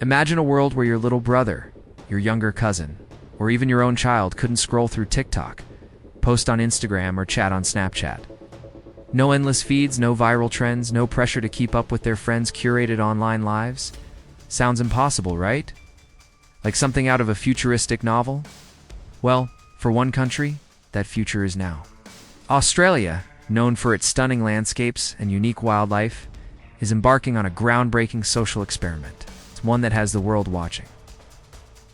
Imagine a world where your little brother, your younger cousin, or even your own child couldn't scroll through TikTok, post on Instagram, or chat on Snapchat. No endless feeds, no viral trends, no pressure to keep up with their friends' curated online lives. Sounds impossible, right? Like something out of a futuristic novel? Well, for one country, that future is now. Australia, known for its stunning landscapes and unique wildlife, is embarking on a groundbreaking social experiment. It's one that has the world watching.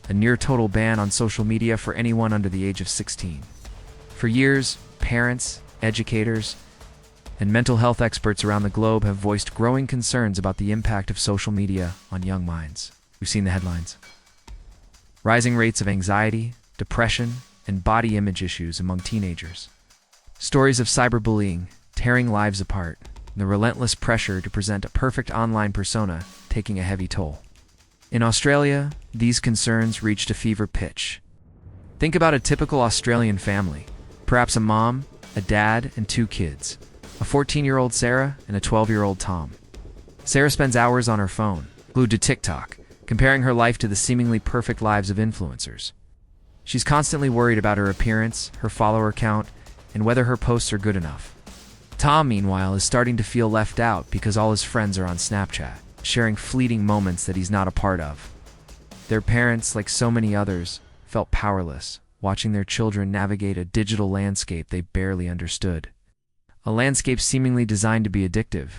A near-total ban on social media for anyone under the age of 16. For years, parents, educators, and mental health experts around the globe have voiced growing concerns about the impact of social media on young minds. We've seen the headlines. Rising rates of anxiety, depression, and body image issues among teenagers. Stories of cyberbullying, tearing lives apart, and the relentless pressure to present a perfect online persona taking a heavy toll. In Australia, these concerns reached a fever pitch. Think about a typical Australian family. Perhaps a mom, a dad, and 2 kids. A 14-year-old Sarah and a 12-year-old Tom. Sarah spends hours on her phone, glued to TikTok, comparing her life to the seemingly perfect lives of influencers. She's constantly worried about her appearance, her follower count, and whether her posts are good enough. Tom, meanwhile, is starting to feel left out because all his friends are on Snapchat, sharing fleeting moments that he's not a part of. Their parents, like so many others, felt powerless, watching their children navigate a digital landscape they barely understood. A landscape seemingly designed to be addictive.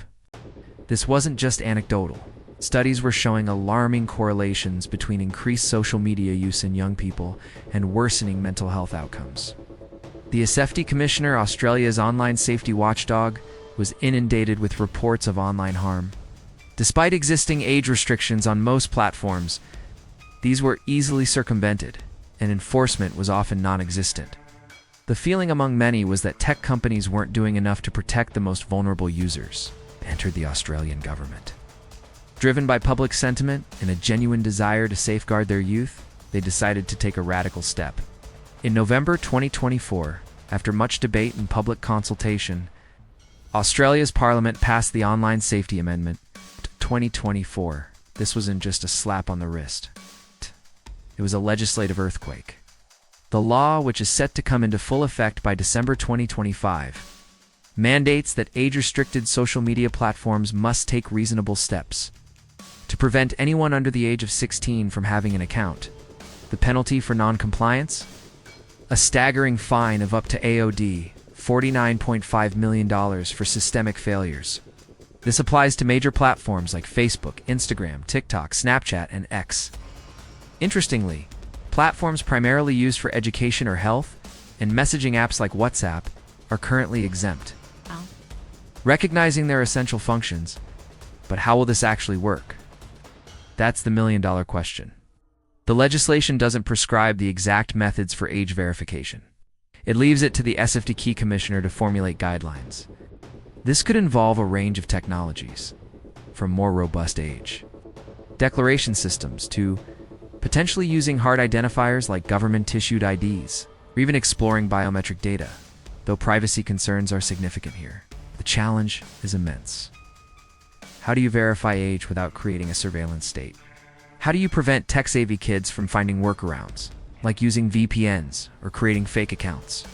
This wasn't just anecdotal. Studies were showing alarming correlations between increased social media use in young people and worsening mental health outcomes. The ASFD Commissioner, Australia's online safety watchdog, was inundated with reports of online harm. Despite existing age restrictions on most platforms, these were easily circumvented, and enforcement was often non-existent. The feeling among many was that tech companies weren't doing enough to protect the most vulnerable users, entered the Australian government. Driven by public sentiment and a genuine desire to safeguard their youth, they decided to take a radical step. In November 2024, after much debate and public consultation, Australia's Parliament passed the Online Safety Amendment 2024. This wasn't just a slap on the wrist. It was a legislative earthquake. The law, which is set to come into full effect by December 2025, mandates that age-restricted social media platforms must take reasonable steps to prevent anyone under the age of 16 from having an account. The penalty for non-compliance? A staggering fine of up to AUD $49.5 million for systemic failures. This applies to major platforms like Facebook, Instagram, TikTok, Snapchat, and X. Interestingly, platforms primarily used for education or health, and messaging apps like WhatsApp, are currently exempt. Wow. Recognizing their essential functions, but how will this actually work? That's the million-dollar question. The legislation doesn't prescribe the exact methods for age verification. It leaves it to the ASFD Commissioner to formulate guidelines. This could involve a range of technologies, from more robust age declaration systems to potentially using hard identifiers like government-issued IDs, or even exploring biometric data, though privacy concerns are significant here. The challenge is immense. How do you verify age without creating a surveillance state? How do you prevent tech-savvy kids from finding workarounds, like using VPNs or creating fake accounts?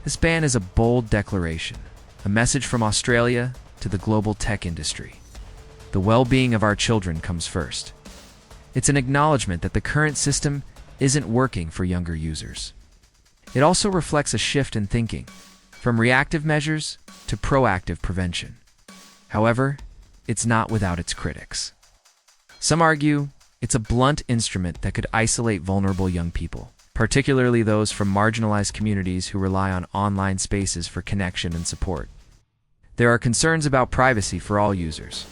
This ban is a bold declaration, a message from Australia to the global tech industry. The well-being of our children comes first. It's an acknowledgement that the current system isn't working for younger users. It also reflects a shift in thinking, from reactive measures to proactive prevention. However, it's not without its critics. Some argue it's a blunt instrument that could isolate vulnerable young people, particularly those from marginalized communities who rely on online spaces for connection and support. There are concerns about privacy for all users,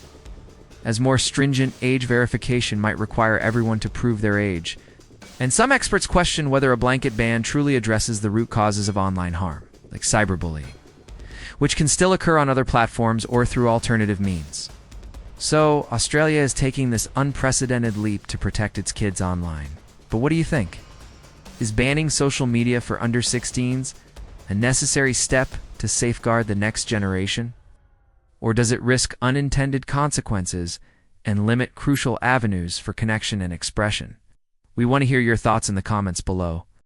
as more stringent age verification might require everyone to prove their age, and some experts question whether a blanket ban truly addresses the root causes of online harm, like cyberbullying, which can still occur on other platforms or through alternative means. So, Australia is taking this unprecedented leap to protect its kids online. But what do you think? Is banning social media for under 16s a necessary step to safeguard the next generation? Or does it risk unintended consequences and limit crucial avenues for connection and expression. We want to hear your thoughts in the comments below.